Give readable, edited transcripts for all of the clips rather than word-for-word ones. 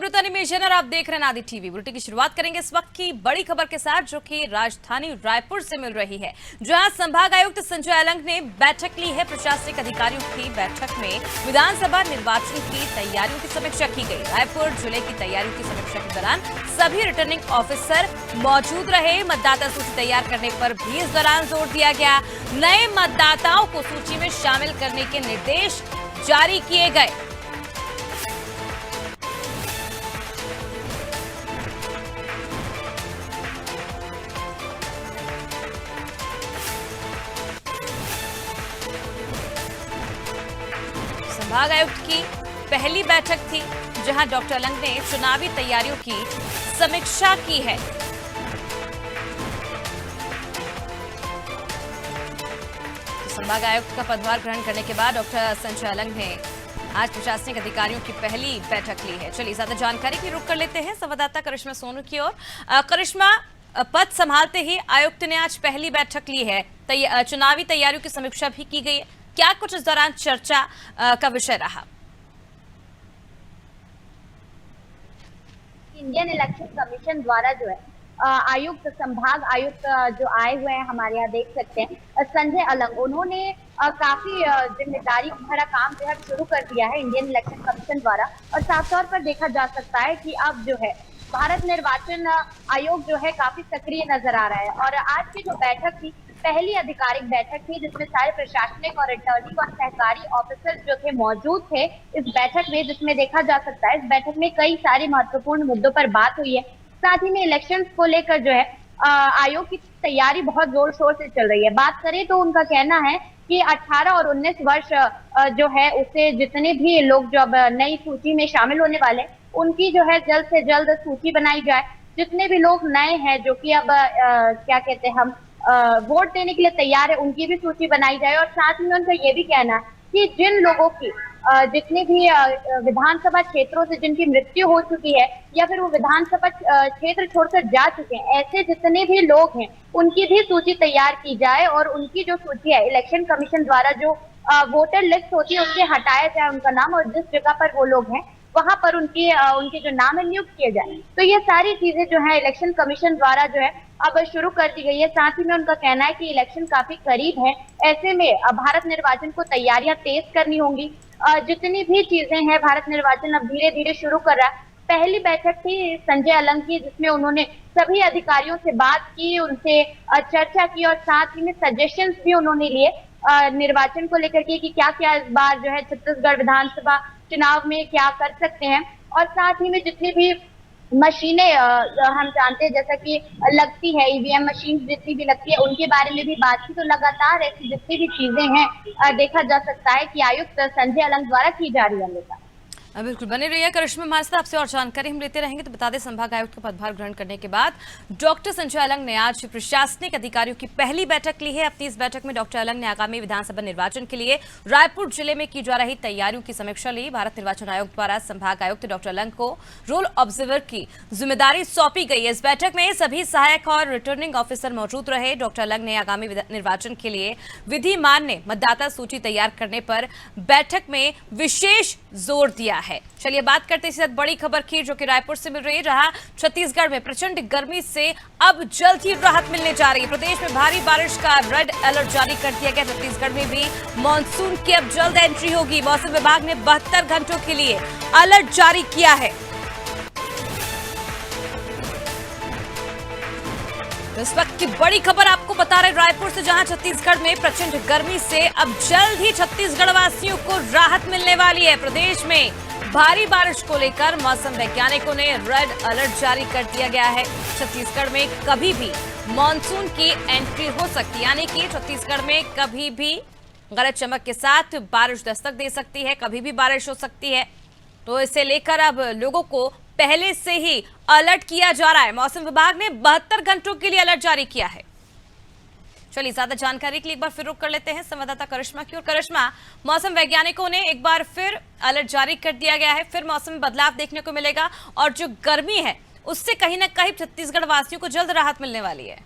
अमृता निमेशन और आप देख रहे हैं आदि टीवी। बुलेटिन की शुरुआत करेंगे इस वक्त की बड़ी खबर के साथ, जो कि राजधानी रायपुर से मिल रही है, जहां संभाग आयुक्त संजय अलंग ने बैठक ली है। प्रशासनिक अधिकारियों की बैठक में विधानसभा निर्वाचन की तैयारियों की समीक्षा की गई। रायपुर जिले की तैयारियों की समीक्षा के दौरान सभी रिटर्निंग ऑफिसर मौजूद रहे। मतदाता सूची तैयार करने पर भी इस दौरान जोर दिया गया। नए मतदाताओं को सूची में शामिल करने के निर्देश जारी किए गए। संभाग आयुक्त की पहली बैठक थी, जहां डॉक्टर अलंग ने चुनावी तैयारियों की समीक्षा की है। तो संभाग आयुक्त का पदभार ग्रहण करने के बाद डॉक्टर संजय अलंग ने आज प्रशासनिक अधिकारियों की पहली बैठक ली है। चलिए ज्यादा जानकारी की रुख कर लेते हैं संवाददाता करिश्मा सोनू की ओर। करिश्मा, पद संभालते ही आयुक्त ने आज पहली बैठक ली है, चुनावी तैयारियों की समीक्षा भी की गई है। क्या कुछ इस दौरान चर्चा का विषय रहा? इंडियन इलेक्शन कमीशन द्वारा जो है आयुक्त, संभाग आयुक्त जो आए हुए हैं हमारे यहाँ, देख सकते हैं संजय अलंग, उन्होंने काफी जिम्मेदारी भरा काम जो है शुरू कर दिया है इंडियन इलेक्शन कमीशन द्वारा। और साफ तौर पर देखा जा सकता है कि अब जो है भारत निर्वाचन आयोग जो है काफी सक्रिय नजर आ रहा है। और आज की जो बैठक थी, पहली आधिकारिक बैठक थी, जिसमें सारे प्रशासनिक और रिटर्निंग और सहकारी ऑफिसर जो थे मौजूद थे इस बैठक में, जिसमें देखा जा सकता है इस बैठक में कई सारे महत्वपूर्ण मुद्दों पर बात हुई है। साथ ही में इलेक्शंस को लेकर जो है आयोग की तैयारी बहुत जोर शोर से चल रही है। बात करें तो उनका कहना है कि 18 और 19 वर्ष जो है उससे जितने भी लोग जो अब नई सूची में शामिल होने वाले, उनकी जो है जल्द से जल्द सूची बनाई जाए। जितने भी लोग नए हैं जो कि अब क्या कहते हैं, हम वोट देने के लिए तैयार है, उनकी भी सूची बनाई जाए। और साथ में उनका ये भी कहना है कि जिन लोगों की जितने भी विधानसभा क्षेत्रों से जिनकी मृत्यु हो चुकी है या फिर वो विधानसभा क्षेत्र छोड़कर जा चुके हैं, ऐसे जितने भी लोग हैं उनकी भी सूची तैयार की जाए। और उनकी जो सूची है इलेक्शन कमीशन द्वारा जो वोटर लिस्ट होती है उससे हटाया जाए उनका नाम, और जिस जगह पर वो लोग हैं वहां पर उनके जो नाम है नियुक्त किए जाए। तो ये सारी चीजें जो है इलेक्शन कमीशन द्वारा जो है अब शुरू कर दी गई है। साथ ही में उनका कहना है कि इलेक्शन काफी करीब है, ऐसे में भारत निर्वाचन को तैयारियां तेज करनी होंगी। जितनी भी चीजें हैं भारत निर्वाचन अब धीरे धीरे शुरू कर रहा है। पहली बैठक थी संजय अलंग की, जिसमें उन्होंने सभी अधिकारियों से बात की, उनसे चर्चा की और साथ ही में सजेशंस भी उन्होंने लिए निर्वाचन को लेकर के कि क्या क्या इस बार जो है छत्तीसगढ़ विधानसभा चुनाव में क्या कर सकते हैं। और साथ ही में जितनी भी मशीनें हम जानते हैं जैसा कि लगती है, ईवीएम मशीन जितनी भी लगती है, उनके बारे में भी बात की। तो लगातार ऐसी जितनी भी चीजें हैं देखा जा सकता है कि आयुक्त संजय अलंग द्वारा की जा रही है। बिल्कुल बने रहिए करिश्मा हमारे साथ, आपसे और जानकारी हम लेते रहेंगे। तो बता दें, संभाग आयुक्त का पदभार ग्रहण करने के बाद डॉक्टर संजय अलंग ने आज प्रशासनिक अधिकारियों की पहली बैठक ली है। अपनी इस बैठक में डॉक्टर अलंग ने आगामी विधानसभा निर्वाचन के लिए रायपुर जिले में की जा रही तैयारियों की समीक्षा ली। भारत निर्वाचन आयोग द्वारा संभाग आयुक्त डॉक्टर अलंग को रोल ऑब्जर्वर की जिम्मेदारी सौंपी गई है। इस बैठक में सभी सहायक और रिटर्निंग ऑफिसर मौजूद रहे। डॉक्टर अलंग ने आगामी निर्वाचन के लिए विधि मान्य मतदाता सूची तैयार करने पर बैठक में विशेष जोर दिया है। चलिए बात करते हैं बड़ी खबर की, जो कि रायपुर से मिल रही है, जहां छत्तीसगढ़ में प्रचंड गर्मी से अब जल्द ही राहत मिलने जा रही है। प्रदेश में भारी बारिश का रेड अलर्ट जारी कर दिया गया। छत्तीसगढ़ में भी मानसून की अब जल्द एंट्री होगी। मौसम विभाग ने 72 घंटों के लिए अलर्ट जारी किया है। इस वक्त की बड़ी खबर आपको बता रहे रायपुर से, जहां छत्तीसगढ़ में प्रचंड गर्मी से अब जल्द ही छत्तीसगढ़ वासियों को राहत मिलने वाली है। प्रदेश में भारी बारिश को लेकर मौसम वैज्ञानिकों ने रेड अलर्ट जारी कर दिया गया है। छत्तीसगढ़ में कभी भी मानसून की एंट्री हो सकती है, यानी कि छत्तीसगढ़ में कभी भी गरज चमक के साथ बारिश दस्तक दे सकती है, कभी भी बारिश हो सकती है। तो इसे लेकर अब लोगों को पहले से ही अलर्ट किया जा रहा है। मौसम विभाग ने 72 घंटों के लिए अलर्ट जारी किया है। चलिए ज्यादा जानकारी के लिए एक बार फिर रुक कर लेते हैं संवाददाता करिश्मा की। और करिश्मा, मौसम वैज्ञानिकों ने एक बार फिर अलर्ट जारी कर दिया गया है, फिर मौसम में बदलाव देखने को मिलेगा और जो गर्मी है उससे कहीं ना कहीं छत्तीसगढ़ वासियों को जल्द राहत मिलने वाली है।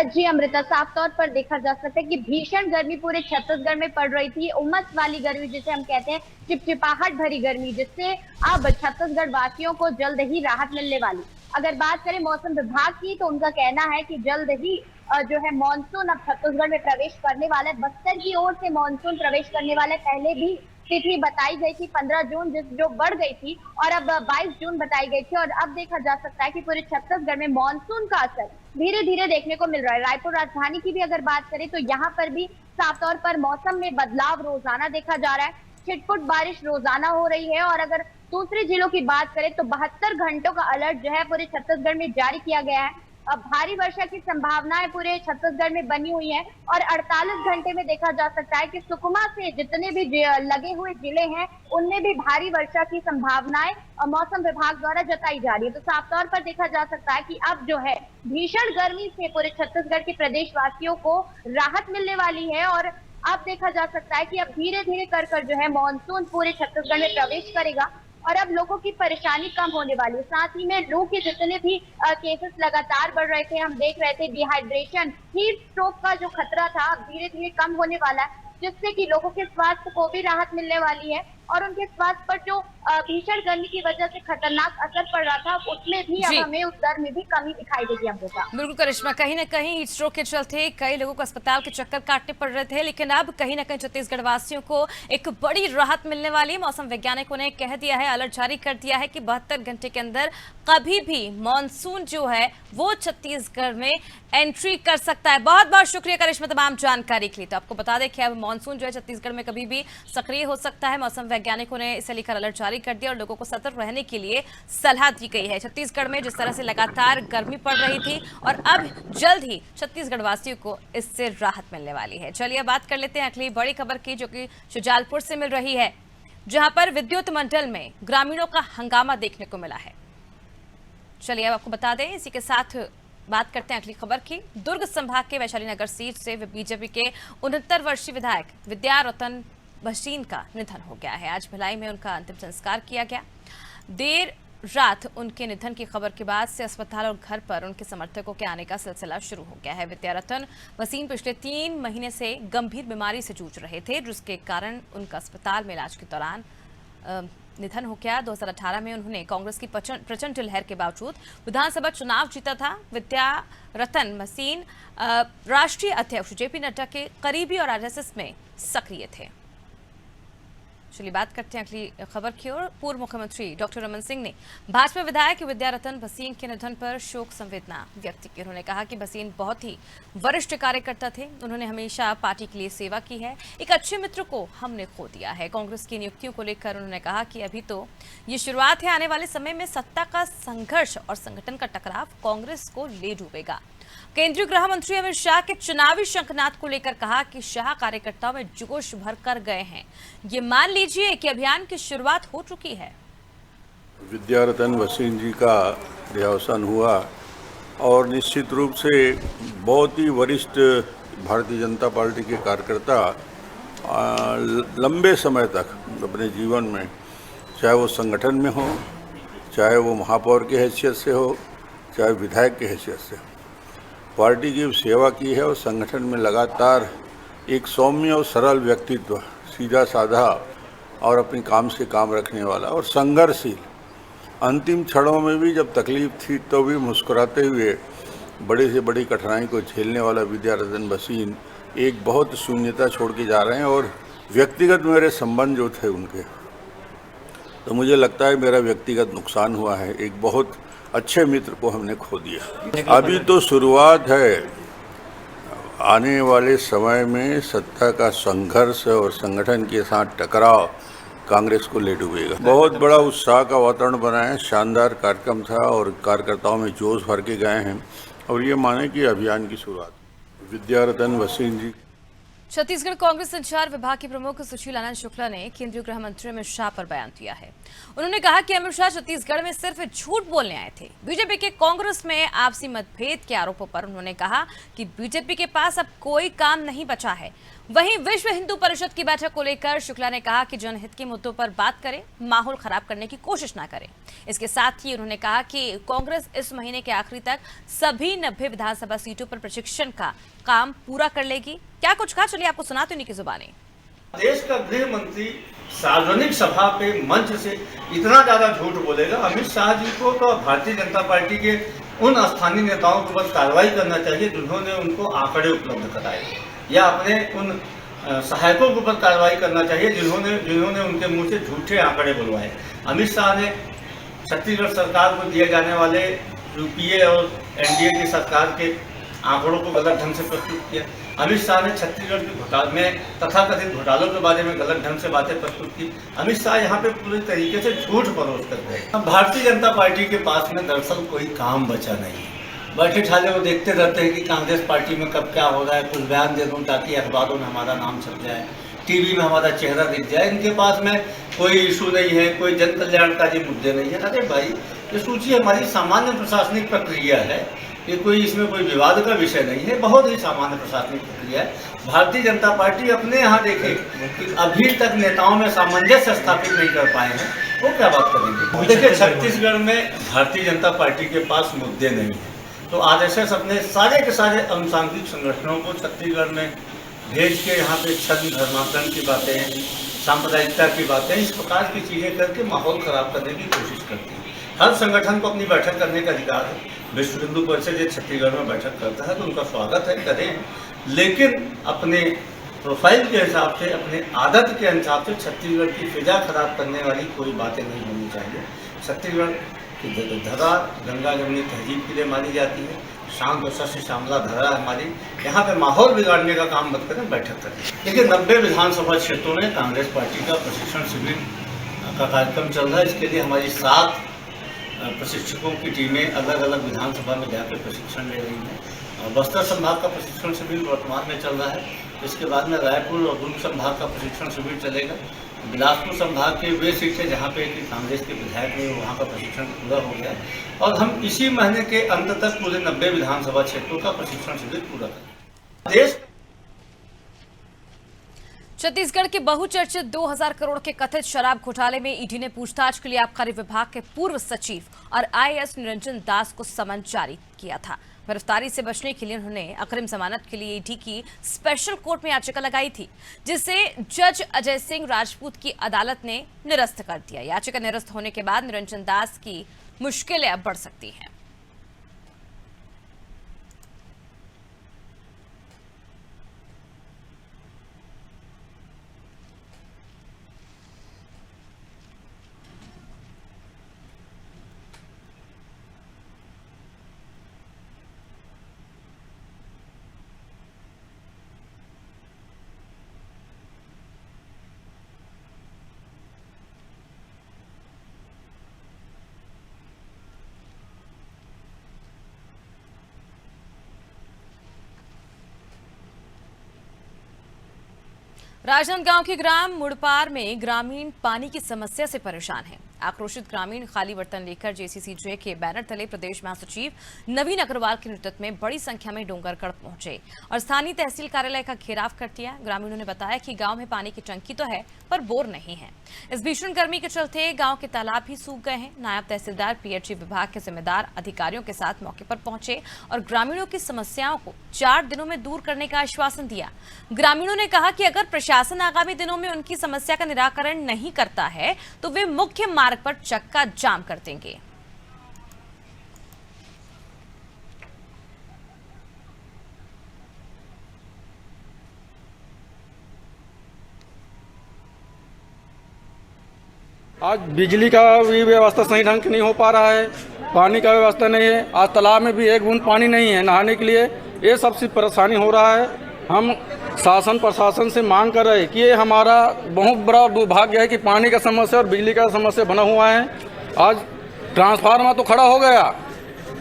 जी अमृता, साफ तौर पर देखा जा सकता है कि भीषण गर्मी पूरे छत्तीसगढ़ में पड़ रही थी। उमस वाली गर्मी जिसे हम कहते हैं, चिपचिपाहट भरी गर्मी, जिससे अब छत्तीसगढ़ वासियों को जल्द ही राहत मिलने वाली। अगर बात करें मौसम विभाग की, तो उनका कहना है कि जल्द ही जो है मानसून अब छत्तीसगढ़ में प्रवेश करने वाला है। बस्तर की ओर से मानसून प्रवेश करने वाला है। पहले भी तिथि बताई गई थी 15 जून, जो बढ़ गई थी, और अब 22 जून बताई गई थी। और अब देखा जा सकता है कि पूरे छत्तीसगढ़ में मानसून का असर धीरे धीरे देखने को मिल रहा है। रायपुर राजधानी की भी अगर बात करें, तो यहाँ पर भी साफ तौर पर मौसम में बदलाव रोजाना देखा जा रहा है। छिटपुट बारिश रोजाना हो रही है। और अगर दूसरे जिलों की बात करें, तो 72 घंटों का अलर्ट जो है पूरे छत्तीसगढ़ में जारी किया गया है। अब भारी वर्षा की संभावनाएं पूरे छत्तीसगढ़ में बनी हुई है। और 48 घंटे में देखा जा सकता है कि सुकमा से जितने भी लगे हुए जिले हैं, उनमें भी भारी वर्षा की संभावनाएं मौसम विभाग द्वारा जताई जा रही है। तो साफ तौर पर देखा जा सकता है कि अब जो है भीषण गर्मी से पूरे छत्तीसगढ़ के प्रदेशवासियों को राहत मिलने वाली है। और अब देखा जा सकता है कि अब धीरे धीरे कर जो है मानसून पूरे छत्तीसगढ़ में प्रवेश करेगा। और अब लोगों की परेशानी कम होने वाली है। साथ ही में लू के जितने भी केसेस लगातार बढ़ रहे थे, हम देख रहे थे डिहाइड्रेशन, हीट स्ट्रोक का जो खतरा था, अब धीरे धीरे कम होने वाला है, जिससे कि लोगों के स्वास्थ्य को भी राहत मिलने वाली है। और उनके स्वास्थ्य पर जो भीषण गर्मी की वजह से खतरनाक असर पड़ रहा था, उसमें भी अब हमें उस दर में भी कमी दिखाई देगी। अमृता, बिल्कुल करिश्मा, कहीं ना कहीं हीट स्ट्रोक के चलते कई लोगों को अस्पताल के चक्कर काटने पड़ रहे थे, लेकिन अब कहीं ना कहीं छत्तीसगढ़ वासियों को एक बड़ी राहत मिलने वाली है। मौसम वैज्ञानिकों ने कह दिया है, अलर्ट जारी कर दिया है कि 72 घंटे के अंदर कभी भी मानसून जो है वो छत्तीसगढ़ में एंट्री कर सकता है। बहुत बहुत शुक्रिया करिश्मा तमाम जानकारी के लिए। तो आपको बता दें कि अब मानसून जो है छत्तीसगढ़ में कभी भी सक्रिय हो सकता है। मौसम वैज्ञानिकों ने इसे लेकर अलर्ट जारी कर दिया और लोगों को सतर्क रहने के लिए सलाह दी गई है। छत्तीसगढ़ में जिस तरह से लगातार गर्मी पड़ रही थी, और अब जल्द ही छत्तीसगढ़ वासियों को इससे राहत मिलने वाली है। चलिए बात कर लेते हैं अगली बड़ी खबर की, जो कि शुजालपुर से मिल रही है, जहां पर विद्युत मंडल में ग्रामीणों का हंगामा देखने को मिला है। चलिए अब आपको बता दें, इसी के साथ बात करते हैं अगली खबर की। दुर्ग संभाग के वैशाली नगर सीट से बीजेपी के 69 वर्षीय विधायक विद्या रतन भसीन का निधन हो गया है। आज भिलाई में उनका अंतिम संस्कार किया गया। देर रात उनके निधन की खबर के बाद से अस्पताल और घर पर उनके समर्थकों के आने का सिलसिला शुरू हो गया है। विद्या रतन भसीन पिछले 3 महीने से गंभीर बीमारी से जूझ रहे थे, जिसके कारण उनका अस्पताल में इलाज के दौरान निधन हो गया। 2018 में उन्होंने कांग्रेस की प्रचंड लहर के बावजूद विधानसभा चुनाव जीता था। विद्या रतन भसीन राष्ट्रीय अध्यक्ष जेपी नड्डा के करीबी और आरएसएस में सक्रिय थे। चलिए बात करते हैं अगली खबर की ओर। पूर्व मुख्यमंत्री डॉक्टर रमन सिंह ने भाजपा विधायक विद्या रतन भसीन के निधन पर शोक संवेदना व्यक्त की। उन्होंने कहा कि भसीन बहुत ही वरिष्ठ कार्यकर्ता थे, उन्होंने हमेशा पार्टी के लिए सेवा की है। एक अच्छे मित्र को हमने खो दिया है। कांग्रेस की नियुक्तियों को लेकर उन्होंने कहा कि अभी तो ये शुरुआत है, आने वाले समय में सत्ता का संघर्ष और संगठन का टकराव कांग्रेस को ले डूबेगा। केंद्रीय गृह मंत्री अमित शाह के चुनावी शंखनाद को लेकर कहा कि शाह कार्यकर्ताओं में जोश भर कर गए हैं। ये मान लीजिए कि अभियान की शुरुआत हो चुकी है। विद्या रतन भसीन जी का देहावसान हुआ और निश्चित रूप से बहुत ही वरिष्ठ भारतीय जनता पार्टी के कार्यकर्ता लंबे समय तक अपने जीवन में, चाहे वो संगठन में हो, चाहे वो महापौर की हैसियत से हो, चाहे विधायक की हैसियत से, पार्टी की सेवा की है। और संगठन में लगातार एक सौम्य और सरल व्यक्तित्व, सीधा साधा और अपने काम से काम रखने वाला और संघर्षशील। अंतिम क्षणों में भी जब तकलीफ थी तो भी मुस्कुराते हुए बड़े से बड़ी कठिनाई को झेलने वाला विद्या रतन भसीन एक बहुत शून्यता छोड़ के जा रहे हैं। और व्यक्तिगत मेरे संबंध जो थे उनके, तो मुझे लगता है मेरा व्यक्तिगत नुकसान हुआ है। एक बहुत अच्छे मित्र को हमने खो दिया। अभी तो शुरुआत है, आने वाले समय में सत्ता का संघर्ष और संगठन के साथ टकराव कांग्रेस को ले डूबेगा। बहुत बड़ा उत्साह का वातावरण बना है, शानदार कार्यक्रम था और कार्यकर्ताओं में जोश भर के गए हैं। और ये माने कि अभियान की शुरुआत। विद्या रतन भसीन जी छत्तीसगढ़ कांग्रेस संचार विभाग के प्रमुख सुशील आनंद शुक्ला ने केंद्रीय गृह मंत्री अमित शाह पर बयान दिया है। उन्होंने कहा कि अमित शाह छत्तीसगढ़ में सिर्फ झूठ बोलने आए थे। बीजेपी के कांग्रेस में आपसी मतभेद के आरोपों पर उन्होंने कहा कि बीजेपी के पास अब कोई काम नहीं बचा है। वहीं विश्व हिंदू परिषद की बैठक को लेकर शुक्ला ने कहा कि जनहित के मुद्दों पर बात करें, माहौल खराब करने की कोशिश ना करें। इसके साथ ही उन्होंने कहा कि कांग्रेस इस महीने के आखिरी तक सभी 90 विधानसभा सीटों पर प्रशिक्षण का काम पूरा कर लेगी। क्या कुछ कहा, चलिए आपको सुनाते उन्हीं की जुबानी। देश का गृह मंत्री सार्वजनिक सभा पे मंच से इतना ज्यादा झूठ बोलेगा। अमित शाह जी को तो भारतीय जनता पार्टी के उन स्थानीय नेताओं के ऊपर कार्रवाई करना चाहिए जिन्होंने उनको आंकड़े उपलब्ध कराए, या अपने उन सहायकों के ऊपर कार्रवाई करना चाहिए जिन्होंने उनके मुंह से झूठे आंकड़े बुलवाए। अमित शाह ने छत्तीसगढ़ सरकार को दिए जाने वाले यूपीए और एनडीए की सरकार के आंकड़ों को गलत ढंग से प्रस्तुत किया। अमित शाह ने छत्तीसगढ़ के घोटाले में तथाकथित घोटालों के बारे में गलत ढंग से बातें प्रस्तुत की। अमित शाह यहाँ पे पूरे तरीके से झूठ परोस कर गए। भारतीय जनता पार्टी के पास में दरअसल कोई काम बचा नहीं है। बैठे ठाले वो देखते रहते हैं कि कांग्रेस पार्टी में कब क्या हो रहा है, कुछ बयान दे दूं ताकि अखबारों में हमारा नाम छप जाए, टीवी में हमारा चेहरा दिख जाए। इनके पास में कोई इशू नहीं है, कोई जन कल्याणकारी मुद्दे नहीं है। अरे भाई, ये सोचिए, हमारी सामान्य प्रशासनिक प्रक्रिया है, ये कोई इसमें कोई विवाद का विषय नहीं है, बहुत ही सामान्य प्रशासनिक प्रक्रिया है। भारतीय जनता पार्टी अपने यहाँ देखे कि अभी तक नेताओं में सामंजस्य स्थापित नहीं कर पाए हैं, वो क्या बात करेंगे। देखिए, छत्तीसगढ़ में भारतीय जनता पार्टी के पास मुद्दे नहीं है, तो आरएसएस अपने सारे के सारे अनुसांगिक संगठनों को छत्तीसगढ़ में भेज के यहाँ पे छद्म धर्मांतरण की बातें, सांप्रदायिकता की बातें, इस प्रकार की चीज़ें करके माहौल खराब करने की कोशिश करती है। हर संगठन को अपनी बैठक करने का अधिकार है। विश्व हिंदू परिषद जो छत्तीसगढ़ में बैठक करता है तो उनका स्वागत है, करें, लेकिन अपने प्रोफाइल के हिसाब से, अपने आदत के हिसाब से छत्तीसगढ़ की फिजा खराब करने वाली कोई बातें नहीं होनी चाहिए। छत्तीसगढ़ की धरा गंगा जमुनी तहजीब के लिए मानी जाती है, शांत और सस्य श्यामला धरा हमारी। यहाँ पे माहौल बिगाड़ने का काम मत करें, बैठक करें। देखिए, 90 विधानसभा क्षेत्रों में कांग्रेस पार्टी का प्रशिक्षण शिविर का कार्यक्रम चल रहा है। इसके लिए हमारी 7 प्रशिक्षकों की टीमें अलग अलग विधानसभा में जाकर प्रशिक्षण ले रही हैं। बस्तर संभाग का प्रशिक्षण शिविर वर्तमान में चल रहा है। इसके बाद में रायपुर और दुर्ग संभाग का प्रशिक्षण शिविर चलेगा। बिलासपुर संभाग के वे सीटें जहाँ पे कि कांग्रेस के विधायक ने, वहाँ का प्रशिक्षण पूरा हो गया और हम इसी महीने के अंत तक पूरे 90 विधानसभा क्षेत्रों का प्रशिक्षण शिविर पूरा करेंगे। देश छत्तीसगढ़ के बहुचर्चित 2000 करोड़ के कथित शराब घोटाले में ईडी ने पूछताछ के लिए आबकारी विभाग के पूर्व सचिव और आईएएस निरंजन दास को समन जारी किया था। गिरफ्तारी से बचने के लिए उन्होंने अग्रिम जमानत के लिए ईडी की स्पेशल कोर्ट में याचिका लगाई थी, जिसे जज अजय सिंह राजपूत की अदालत ने निरस्त कर दिया। याचिका निरस्त होने के बाद निरंजन दास की मुश्किलें अब बढ़ सकती हैं। राजनांदगांव के ग्राम मुड़पार में ग्रामीण पानी की समस्या से परेशान हैं। आक्रोशित ग्रामीण खाली बर्तन लेकर जेसीसीजे के बैनर तले प्रदेश महासचिव नवीन अग्रवाल के नेतृत्व में बड़ी संख्या में डोंगरगढ़ पहुंचे और स्थानीय तहसील कार्यालय का घेराव कर दिया। ग्रामीणों ने बताया कि गांव में पानी की टंकी तो है पर बोर नहीं है। इस भीषण गर्मी के चलते गांव के तालाब भी सूख गए हैं। नायब तहसीलदार पीएचई विभाग के जिम्मेदार अधिकारियों के साथ मौके पर पहुंचे और ग्रामीणों की समस्याओं को 4 दिनों में दूर करने का आश्वासन दिया। ग्रामीणों ने कहा कि अगर प्रशासन आगामी दिनों में उनकी समस्या का निराकरण नहीं करता है तो वे मुख्य मार्ग पर चक्का जाम कर देंगे। आज बिजली का भी व्यवस्था सही ढंग से नहीं हो पा रहा है, पानी का व्यवस्था नहीं है। आज तालाब में भी एक बूंद पानी नहीं है नहाने के लिए। ये सबसे परेशानी हो रहा है। हम शासन प्रशासन से मांग कर रहे हैं कि ये हमारा बहुत बड़ा दुर्भाग्य है कि पानी का समस्या और बिजली का समस्या बना हुआ है। आज ट्रांसफार्मर तो खड़ा हो गया,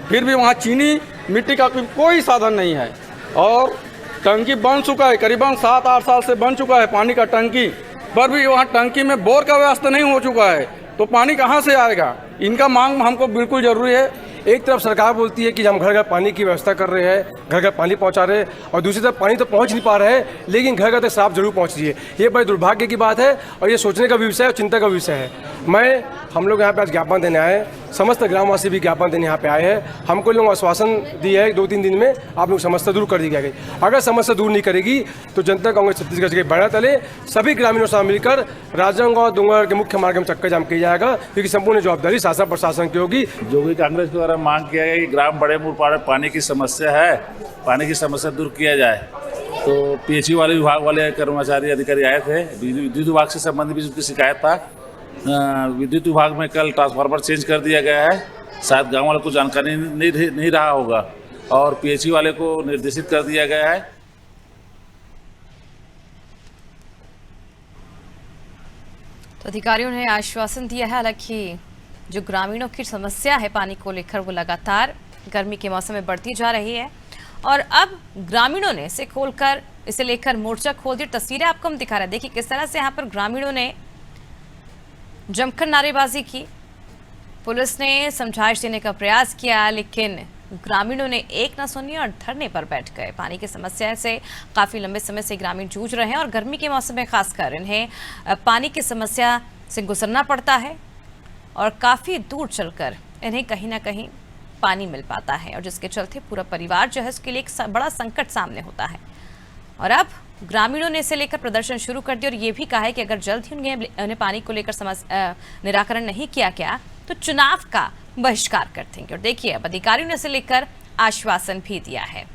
फिर भी वहाँ चीनी मिट्टी का कोई साधन नहीं है और टंकी बन चुका है, करीबन 7-8 साल से बन चुका है पानी का टंकी, पर भी वहाँ टंकी में बोर का व्यवस्था नहीं हो चुका है, तो पानी कहाँ से आएगा? इनका मांग हमको बिल्कुल ज़रूरी है। एक तरफ सरकार बोलती है कि हम घर घर पानी की व्यवस्था कर रहे हैं, घर घर पानी पहुंचा रहे हैं, और दूसरी तरफ पानी तो पहुंच नहीं पा रहे हैं, लेकिन घर घर तक साफ जरूर पहुंच रही है। ये बड़े दुर्भाग्य की बात है और ये सोचने का भी विषय है और चिंता का विषय है। हम लोग यहाँ पे आज ज्ञापन देने आए हैं, समस्त ग्रामवासी भी ज्ञापन देने यहाँ पे आए हैं। हमको लोग आश्वासन दिया है 2-3 दिन में आप लोग समस्या दूर कर दी गई। अगर समस्या दूर नहीं करेगी तो जनता कांग्रेस छत्तीसगढ़ के बड़ा तले सभी ग्रामीणों से मिलकर राजनांदगांव डूंगरगढ़ के मुख्य मार्ग में चक्कर जाम किया जाएगा, क्योंकि संपूर्ण जवाबदारी शासन प्रशासन की होगी। जो भी कांग्रेस के द्वारा मांग किया गया कि ग्राम बड़े मुरपाड़ पानी की समस्या है, पानी की समस्या दूर किया जाए, तो पीएचई वाले विभाग वाले कर्मचारी अधिकारी आए थे। विद्युत विभाग से संबंधित भी उनकी शिकायत था। विद्युत विभाग में कल ट्रांसफार्मर चेंज कर दिया गया है, शायद गांव वालों को जानकारी नहीं रहा होगा, और पीएचई वाले को निर्देशित कर दिया गया है। तो अधिकारियों ने आश्वासन दिया है। हालांकि जो ग्रामीणों की समस्या है पानी को लेकर वो लगातार गर्मी के मौसम में बढ़ती जा रही है, और अब ग्रामीणों ने इसे लेकर मोर्चा खोल दी। तस्वीरें आपको हम दिखा रहे हैं, देखिए किस तरह से यहाँ पर ग्रामीणों ने जमकर नारेबाजी की। पुलिस ने समझाइश देने का प्रयास किया, लेकिन ग्रामीणों ने एक न सुनी और धरने पर बैठ गए। पानी की समस्या से काफ़ी लंबे समय से ग्रामीण जूझ रहे हैं और गर्मी के मौसम में खासकर इन्हें पानी की समस्या से गुजरना पड़ता है, और काफ़ी दूर चलकर इन्हें कहीं ना कहीं पानी मिल पाता है, और जिसके चलते पूरा परिवार जो है उसके लिए एक बड़ा संकट सामने होता है। और अब ग्रामीणों ने इसे लेकर प्रदर्शन शुरू कर दिया और ये भी कहा है कि अगर जल्द ही उन्हें पानी को लेकर निराकरण नहीं किया गया तो चुनाव का बहिष्कार कर देंगे। और देखिए अब अधिकारियों ने इसे लेकर आश्वासन भी दिया है।